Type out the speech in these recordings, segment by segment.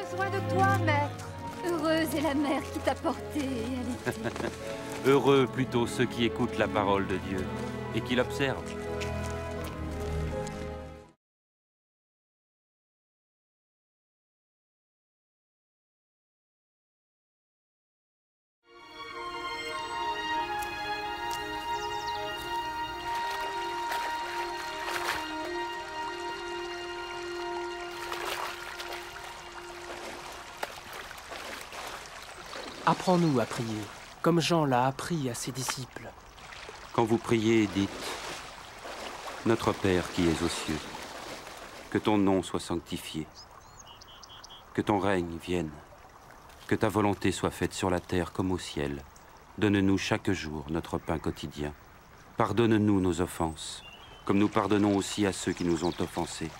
besoin de toi, maître. Heureuse est la mère qui t'a porté et allaitée. Heureux plutôt ceux qui écoutent la parole de Dieu et qui l'observent. Apprends-nous à prier, comme Jean l'a appris à ses disciples. Quand vous priez, dites « Notre Père qui es aux cieux, que ton nom soit sanctifié, que ton règne vienne, que ta volonté soit faite sur la terre comme au ciel. Donne-nous chaque jour notre pain quotidien. Pardonne-nous nos offenses, comme nous pardonnons aussi à ceux qui nous ont offensés.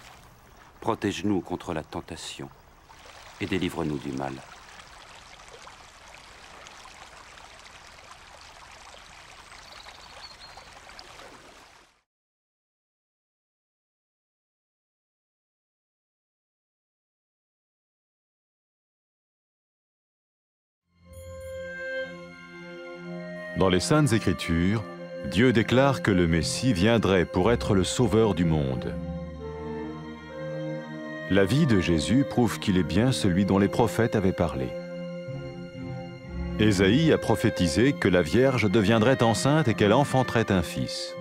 Protège-nous contre la tentation et délivre-nous du mal. » Dans les Saintes Écritures, Dieu déclare que le Messie viendrait pour être le sauveur du monde. La vie de Jésus prouve qu'il est bien celui dont les prophètes avaient parlé. Ésaïe a prophétisé que la Vierge deviendrait enceinte et qu'elle enfanterait un fils.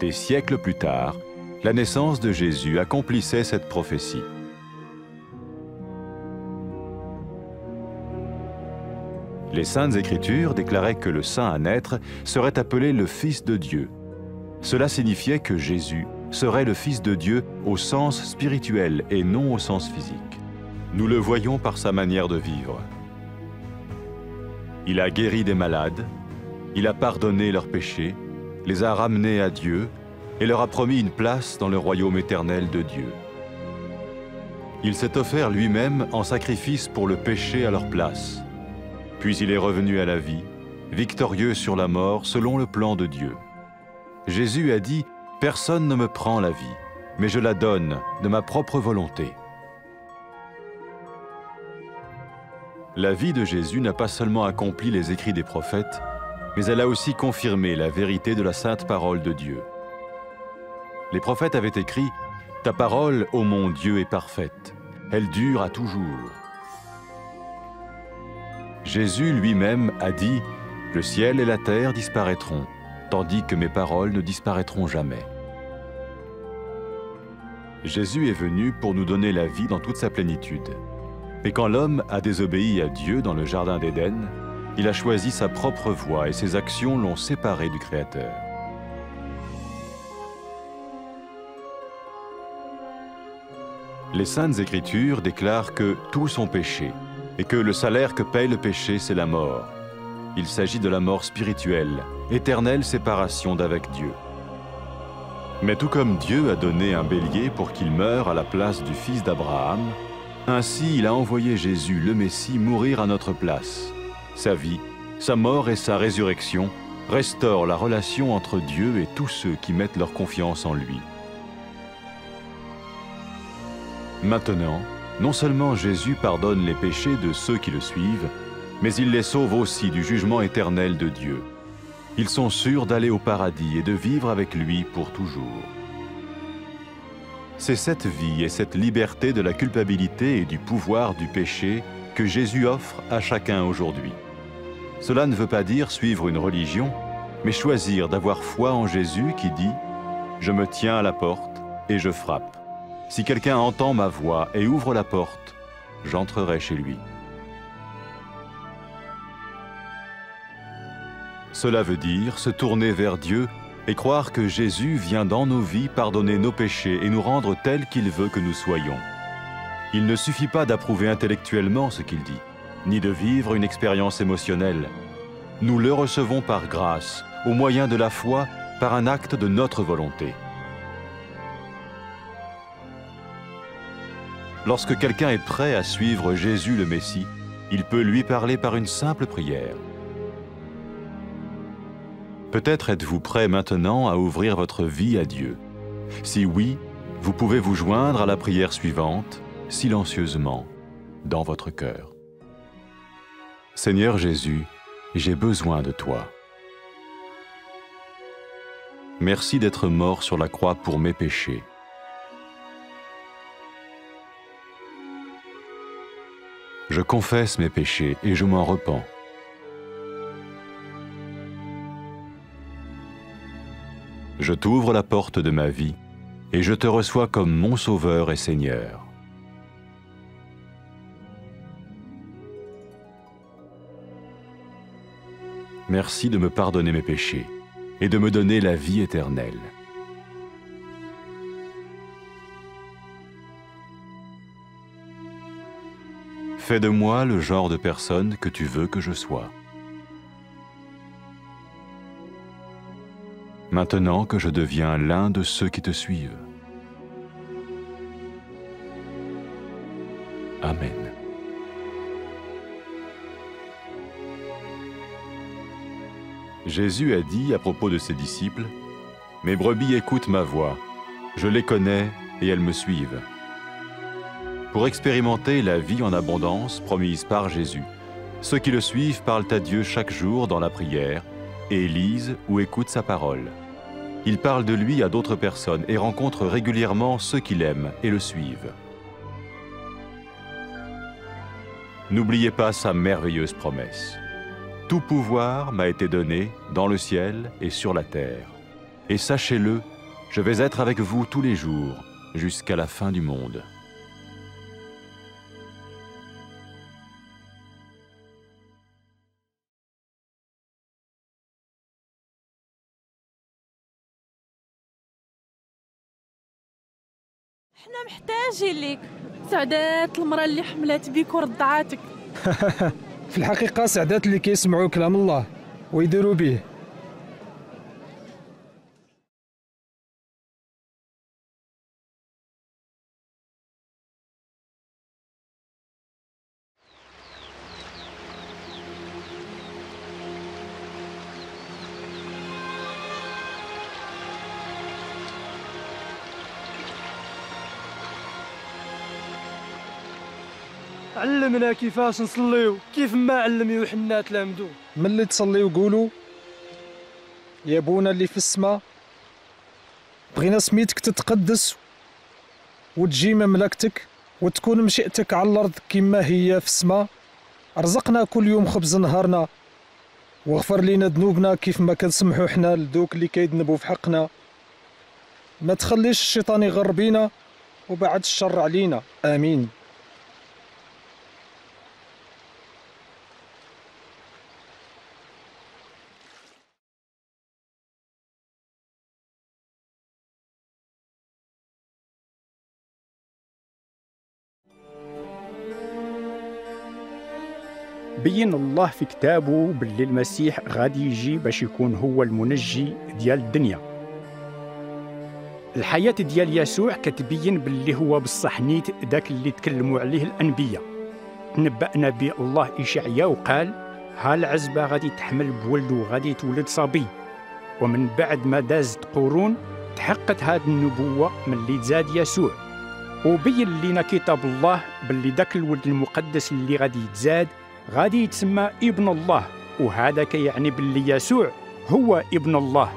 Des siècles plus tard, la naissance de Jésus accomplissait cette prophétie. Les Saintes Écritures déclaraient que le saint à naître serait appelé le Fils de Dieu. Cela signifiait que Jésus serait le Fils de Dieu au sens spirituel et non au sens physique. Nous le voyons par sa manière de vivre. Il a guéri des malades, il a pardonné leurs péchés, les a ramenés à Dieu et leur a promis une place dans le royaume éternel de Dieu. Il s'est offert lui-même en sacrifice pour le péché à leur place. Puis il est revenu à la vie, victorieux sur la mort selon le plan de Dieu. Jésus a dit « Personne ne me prend la vie, mais je la donne de ma propre volonté. » La vie de Jésus n'a pas seulement accompli les écrits des prophètes, mais elle a aussi confirmé la vérité de la sainte parole de Dieu. Les prophètes avaient écrit « Ta parole, ô mon Dieu, est parfaite, elle dure à toujours. » Jésus lui-même a dit « Le ciel et la terre disparaîtront, tandis que mes paroles ne disparaîtront jamais. » Jésus est venu pour nous donner la vie dans toute sa plénitude. Mais quand l'homme a désobéi à Dieu dans le jardin d'Éden, il a choisi sa propre voie et ses actions l'ont séparé du Créateur. Les Saintes Écritures déclarent que tous ont péché et que le salaire que paye le péché, c'est la mort. Il s'agit de la mort spirituelle, éternelle séparation d'avec Dieu. Mais tout comme Dieu a donné un bélier pour qu'il meure à la place du fils d'Abraham, ainsi il a envoyé Jésus, le Messie, mourir à notre place. Sa vie, sa mort et sa résurrection restaurent la relation entre Dieu et tous ceux qui mettent leur confiance en lui. Maintenant, non seulement Jésus pardonne les péchés de ceux qui le suivent, mais il les sauve aussi du jugement éternel de Dieu. Ils sont sûrs d'aller au paradis et de vivre avec lui pour toujours. C'est cette vie et cette liberté de la culpabilité et du pouvoir du péché que Jésus offre à chacun aujourd'hui. Cela ne veut pas dire suivre une religion, mais choisir d'avoir foi en Jésus qui dit « Je me tiens à la porte et je frappe. Si quelqu'un entend ma voix et ouvre la porte, j'entrerai chez lui. » Cela veut dire se tourner vers Dieu et croire que Jésus vient dans nos vies pardonner nos péchés et nous rendre tels qu'il veut que nous soyons. Il ne suffit pas d'approuver intellectuellement ce qu'il dit, ni de vivre une expérience émotionnelle. Nous le recevons par grâce, au moyen de la foi, par un acte de notre volonté. Lorsque quelqu'un est prêt à suivre Jésus le Messie, il peut lui parler par une simple prière. Peut-être êtes-vous prêt maintenant à ouvrir votre vie à Dieu. Si oui, vous pouvez vous joindre à la prière suivante, silencieusement. dans votre cœur. Seigneur Jésus, j'ai besoin de toi. Merci d'être mort sur la croix pour mes péchés. Je confesse mes péchés et je m'en repens. Je t'ouvre la porte de ma vie et je te reçois comme mon Sauveur et Seigneur. Merci de me pardonner mes péchés et de me donner la vie éternelle. Fais de moi le genre de personne que tu veux que je sois. Maintenant que je deviens l'un de ceux qui te suivent. Amen. Jésus a dit à propos de ses disciples, « Mes brebis écoutent ma voix, je les connais et elles me suivent. » Pour expérimenter la vie en abondance promise par Jésus, ceux qui le suivent parlent à Dieu chaque jour dans la prière et lisent ou écoutent sa parole. Ils parlent de lui à d'autres personnes et rencontrent régulièrement ceux qui l'aiment et le suivent. N'oubliez pas sa merveilleuse promesse. Tout pouvoir m'a été donné dans le ciel et sur la terre. Et sachez-le, je vais être avec vous tous les jours, jusqu'à la fin du monde. حنا محتاجين ليك سعدات المرأة اللي حملات بيك ورضعاتك. في الحقيقة سعدات اللي كيسمعوا كلام الله ويديروا به. علمنا كيفاش نصليو كيف ما علم يوحنا تلامذو. ملي تصليو قولوا يا بونا اللي في السماء بغينا سميتك تتقدس وتجي مملكتك وتكون مشيئتك على الارض كما هي في السماء. ارزقنا كل يوم خبز نهارنا واغفر لنا ذنوبنا كيف ما كنسمحوا حنا لذوك اللي كيذنبوا في حقنا. ما تخليش الشيطان يغر بينا وبعد الشر علينا. امين. بين الله في كتابه باللي المسيح غادي يجي باش يكون هو المنجي ديال الدنيا. الحياة ديال يسوع كتبين باللي هو بصح نيت داك اللي تكلموا عليه الأنبياء. تنبأنا به الله إشعياء وقال ها العزبة غادي تحمل بولد وغادي يتولد صبي. ومن بعد ما دازت قرون تحققت هذه النبوة من اللي تزاد يسوع. وبين لنا كتاب الله باللي داك الولد المقدس اللي غادي يتزاد غادي يتسمى ابن الله. وهذا كيعني باللي يسوع هو ابن الله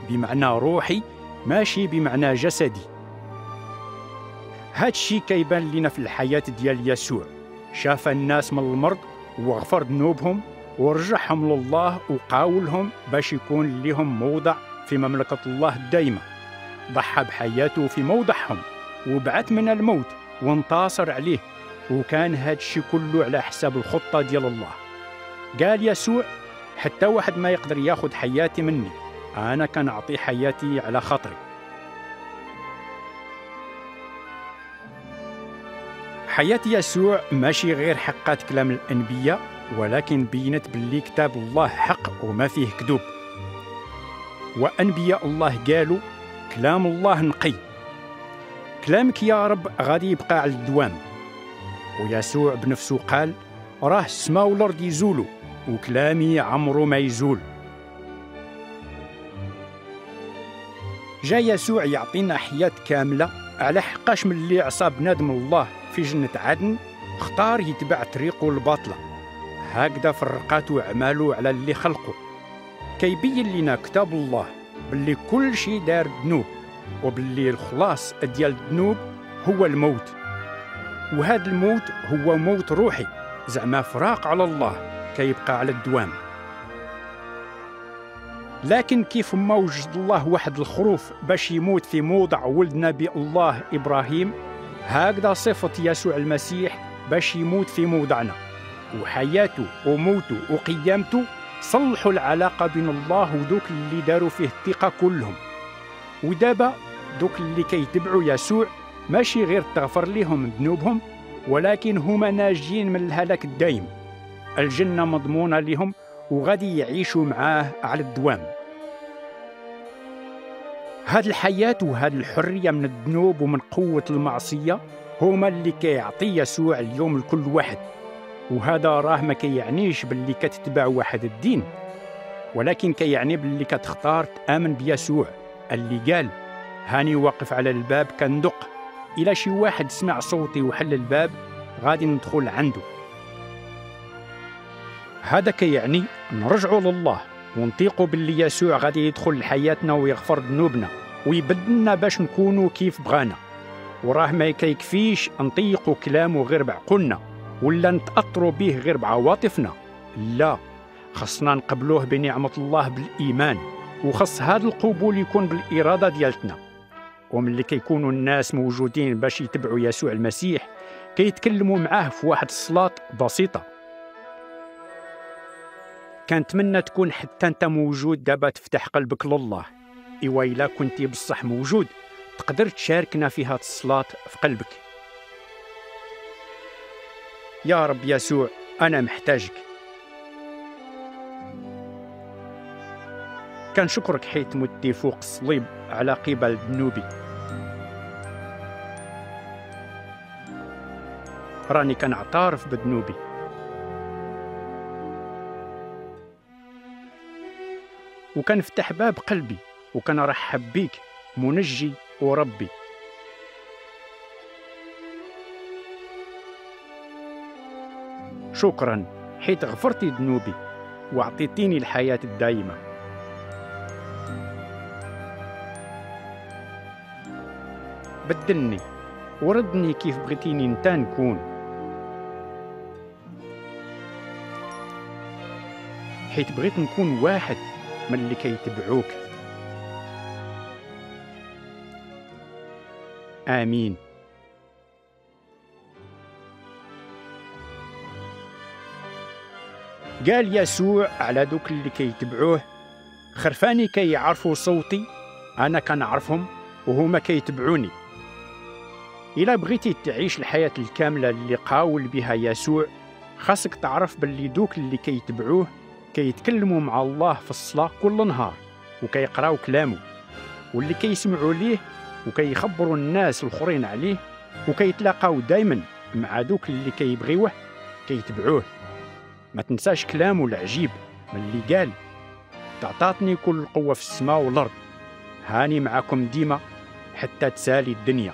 بمعنى روحي ماشي بمعنى جسدي. هاد الشيء كيبان لنا في الحياة ديال يسوع. شاف الناس من المرض وغفر ذنوبهم ورجعهم لله وقاولهم باش يكون لهم موضع في مملكة الله الدائمة. ضحى بحياته في موضعهم وبعث من الموت وانتصر عليه. وكان هاد الشيء كله على حساب الخطة ديال الله. قال يسوع حتى واحد ما يقدر ياخد حياتي مني، أنا كنعطي حياتي على خاطري. حياة يسوع ماشي غير حقات كلام الأنبياء، ولكن بينت باللي كتاب الله حق وما فيه كذوب. وأنبياء الله قالوا كلام الله نقي. كلامك يا رب غادي يبقى على الدوام. ويسوع بنفسه قال راه السماء والارض يزولوا وكلامي عمره ما يزول. جا يسوع يعطينا حياة كاملة على حقاش من اللي عصى بنادم الله في جنة عدن اختار يتبع طريقه الباطلة، هكذا فرقاتو أعمالو على اللي خلقه. كيبين لنا كتاب الله باللي كل شيء دار ذنوب، وباللي الخلاص ديال الذنوب هو الموت، وهذا الموت هو موت روحي، زعما فراق على الله كيبقى على الدوام. لكن كيف ما وجد الله واحد الخروف باش يموت في موضع ولد نبي الله إبراهيم، هكذا صفة يسوع المسيح باش يموت في موضعنا، وحياته وموته وقيامته صلحوا العلاقة بين الله ودوك اللي داروا فيه الثقة كلهم. ودابا دوك اللي كيتبعوا يسوع ماشي غير تغفر لهم ذنوبهم، ولكن هما ناجين من الهلاك الدائم، الجنة مضمونة لهم وغادي يعيشوا معاه على الدوام. هاد الحياة وهاد الحرية من الذنوب ومن قوة المعصية هما اللي كيعطي يسوع اليوم لكل واحد. وهذا راه ما كيعنيش باللي كتتبع واحد الدين، ولكن كيعني باللي كتختار تآمن بيسوع اللي قال هاني واقف على الباب كندق، إلا شي واحد سمع صوتي وحل الباب غادي ندخل عنده. هذا كيعني نرجعوا لله ونطيقوا باللي يسوع غادي يدخل لحياتنا ويغفر ذنوبنا ويبدلنا باش نكونوا كيف بغانا. وراه ما كيكفيش نطيقوا كلامه غير بعقولنا ولا نتأثروا به غير بعواطفنا، لا، خصنا نقبلوه بنعمة الله بالإيمان، وخص هذا القبول يكون بالإرادة ديالتنا. وملي كيكونوا الناس موجودين باش يتبعوا يسوع المسيح كيتكلموا معاه في واحد الصلاة بسيطة. كنتمنى تكون حتى انت موجود دابا تفتح قلبك لله. إوا إلا كنتي بصح موجود تقدر تشاركنا في هاد الصلاة في قلبك. يا رب يسوع، أنا محتاجك. كنشكرك حيت متي فوق الصليب على قبل ذنوبي. راني كنعترف بذنوبي، وكنفتح باب قلبي وكنرحب بيك منجي وربي. شكرا حيت غفرتي ذنوبي وعطيتيني الحياة الدائمة. بدلني وردني كيف بغيتيني انت نكون، حيت بغيت نكون واحد من اللي كيتبعوك. آمين. قال يسوع على دوك اللي كيتبعوه خرفاني كيعرفوا صوتي، أنا كنعرفهم وهما كيتبعوني. إلا بغيتي تعيش الحياة الكاملة اللي قاول بها يسوع خاصك تعرف باللي دوك اللي كيتبعوه كيتكلموا مع الله في الصلاة كل نهار وكيقراو كلامه، واللي كيسمعوا ليه وكيخبروا الناس الآخرين عليه، وكيتلاقاو دايما مع دوك اللي كيبغيوه كيتبعوه. ما تنساش كلامه العجيب من اللي قال تعطاتني كل القوة في السماء والأرض، هاني معكم ديما حتى تسالي الدنيا.